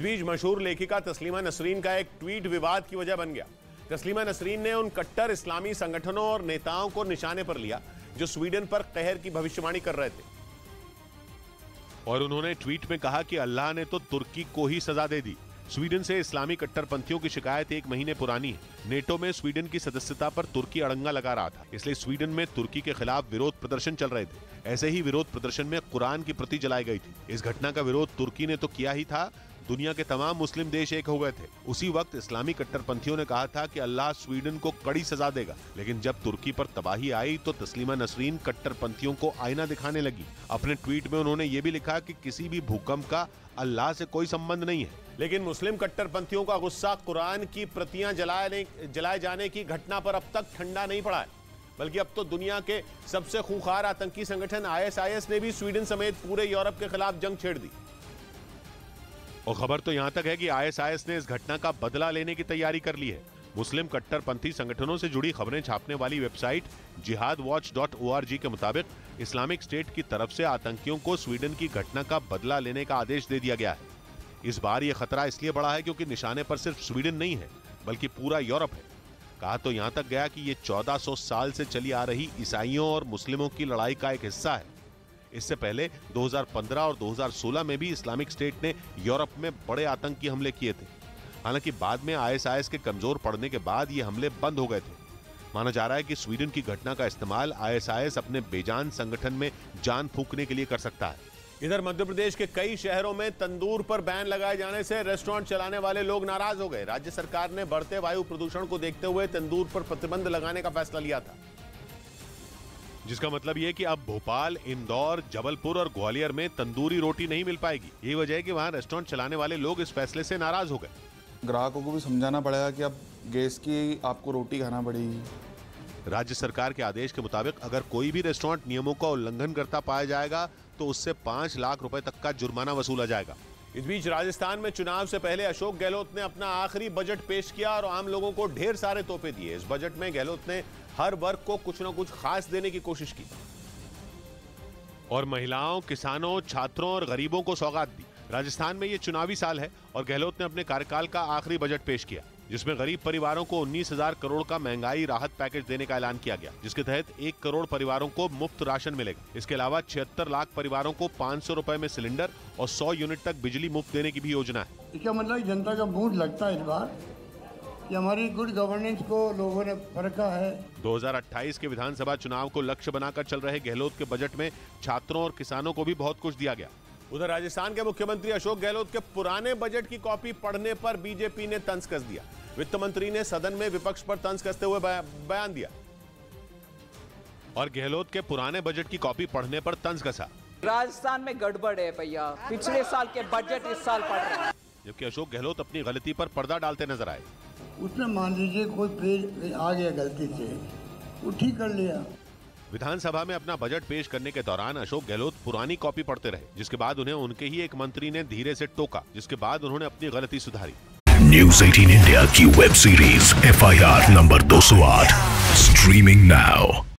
बीच मशहूर लेखिका तस्लीमा नसरीन का एक ट्वीट विवाद की वजह बन गया। तस्लीमा नसरीन ने उन कट्टर इस्लामी संगठनों और नेताओं को निशाने पर लिया जो स्वीडन पर कहर की भविष्यवाणी कर रहे थे, और उन्होंने ट्वीट में कहा कि अल्लाह ने तो तुर्की को ही सजा दे दी। स्वीडन से इस्लामी कट्टरपंथियों की शिकायत 1 महीने पुरानी है। नेटो में स्वीडन की सदस्यता पर तुर्की अड़ंगा लगा रहा था, इसलिए स्वीडन में तुर्की के खिलाफ विरोध प्रदर्शन चल रहे थे। ऐसे ही विरोध प्रदर्शन में कुरान की प्रति जलाई गई थी। इस घटना का विरोध तुर्की ने तो किया ही था, दुनिया के तमाम मुस्लिम देश एक हो गए थे। उसी वक्त इस्लामी कट्टरपंथियों ने कहा था कि अल्लाह स्वीडन को कड़ी सजा देगा, लेकिन जब तुर्की पर तबाही आई तो तस्लीमा नसरीन कट्टरपंथियों को आईना दिखाने लगी। अपने ट्वीट में उन्होंने ये भी लिखा कि किसी भी भूकंप का अल्लाह से कोई संबंध नहीं है। लेकिन मुस्लिम कट्टरपंथियों का गुस्सा कुरान की प्रतियां जलाए जाने की घटना पर अब तक ठंडा नहीं पड़ा है, बल्कि अब तो दुनिया के सबसे खूंखार आतंकी संगठन ISIS ने भी स्वीडन समेत पूरे यूरोप के खिलाफ जंग छेड़ दी। और खबर तो यहां तक है कि ISIS ने इस घटना का बदला लेने की तैयारी कर ली है। मुस्लिम कट्टरपंथी संगठनों से जुड़ी खबरें छापने वाली वेबसाइट jihadwatch.org के मुताबिक इस्लामिक स्टेट की तरफ से आतंकियों को स्वीडन की घटना का बदला लेने का आदेश दे दिया गया है। इस बार यह खतरा इसलिए बढ़ा है क्योंकि निशाने पर सिर्फ स्वीडन नहीं है, बल्कि पूरा यूरोप है। कहा तो यहां तक गया कि ये 1400 साल से चली आ रही ईसाइयों और मुस्लिमों की लड़ाई का एक हिस्सा है। इससे पहले 2015 और 2016 में भी इस्लामिक स्टेट ने यूरोप में बड़े आतंकी हमले किए थे। हालांकि बाद में ISIS के कमजोर पड़ने के बाद ये हमले बंद हो गए थे। माना जा रहा है कि स्वीडन की घटना का इस्तेमाल ISIS अपने बेजान संगठन में जान फूंकने के लिए कर सकता है। इधर मध्य प्रदेश के कई शहरों में तंदूर पर बैन लगाए जाने से रेस्टोरेंट चलाने वाले लोग नाराज हो गए। राज्य सरकार ने बढ़ते वायु प्रदूषण को देखते हुए तंदूर पर प्रतिबंध लगाने का फैसला लिया था, जिसका मतलब यह कि अब भोपाल, इंदौर, जबलपुर और ग्वालियर में तंदूरी रोटी नहीं मिल पाएगी। यही वजह है कि वहां रेस्टोरेंट चलाने वाले लोग इस फैसले से नाराज हो गए। ग्राहकों को भी समझाना पड़ेगा कि अब गैस की आपको रोटी खाना पड़ेगी। राज्य सरकार के आदेश के मुताबिक अगर कोई भी रेस्टोरेंट नियमों का उल्लंघन करता पाया जाएगा तो उससे 5 लाख रुपए तक का जुर्माना वसूला जाएगा। इस बीच राजस्थान में चुनाव से पहले अशोक गहलोत ने अपना आखिरी बजट पेश किया और आम लोगों को ढेर सारे तोहफे दिए। इस बजट में गहलोत ने हर वर्ग को कुछ न कुछ खास देने की कोशिश की और महिलाओं, किसानों, छात्रों और गरीबों को सौगात दी। राजस्थान में ये चुनावी साल है और गहलोत ने अपने कार्यकाल का आखिरी बजट पेश किया, जिसमें गरीब परिवारों को 19,000 करोड़ का महंगाई राहत पैकेज देने का ऐलान किया गया, जिसके तहत 1 करोड़ परिवारों को मुफ्त राशन मिलेगा। इसके अलावा 76 लाख परिवारों को 500 रुपए में सिलेंडर और 100 यूनिट तक बिजली मुफ्त देने की भी योजना है। इसका मतलब जनता का मूड लगता है इस बार कि हमारी गुड गवर्नेंस को लोगों ने परखा है। 2028 के विधानसभा चुनाव को लक्ष्य बनाकर चल रहे गहलोत के बजट में छात्रों और किसानों को भी बहुत कुछ दिया गया। उधर राजस्थान के मुख्यमंत्री अशोक गहलोत के पुराने बजट की कॉपी पढ़ने पर बीजेपी ने तंज कस दिया। वित्त मंत्री ने सदन में विपक्ष पर तंज कसते हुए बयान दिया और गहलोत के पुराने बजट की कॉपी पढ़ने पर तंज कसा। राजस्थान में गड़बड़ है भैया, पिछले साल के बजट इस साल पढ़ रहे हैं। जबकि अशोक गहलोत अपनी गलती पर पर्दा डालते नजर आए। उसमें मान लीजिए कोई पेज आ गया गलती से, वो ठीक कर लिया। विधानसभा में अपना बजट पेश करने के दौरान अशोक गहलोत पुरानी कॉपी पढ़ते रहे, जिसके बाद उन्हें उनके ही एक मंत्री ने धीरे से टोका, जिसके बाद उन्होंने अपनी गलती सुधारी। न्यूज़ 18 इंडिया की web series FIR number 208 streaming now.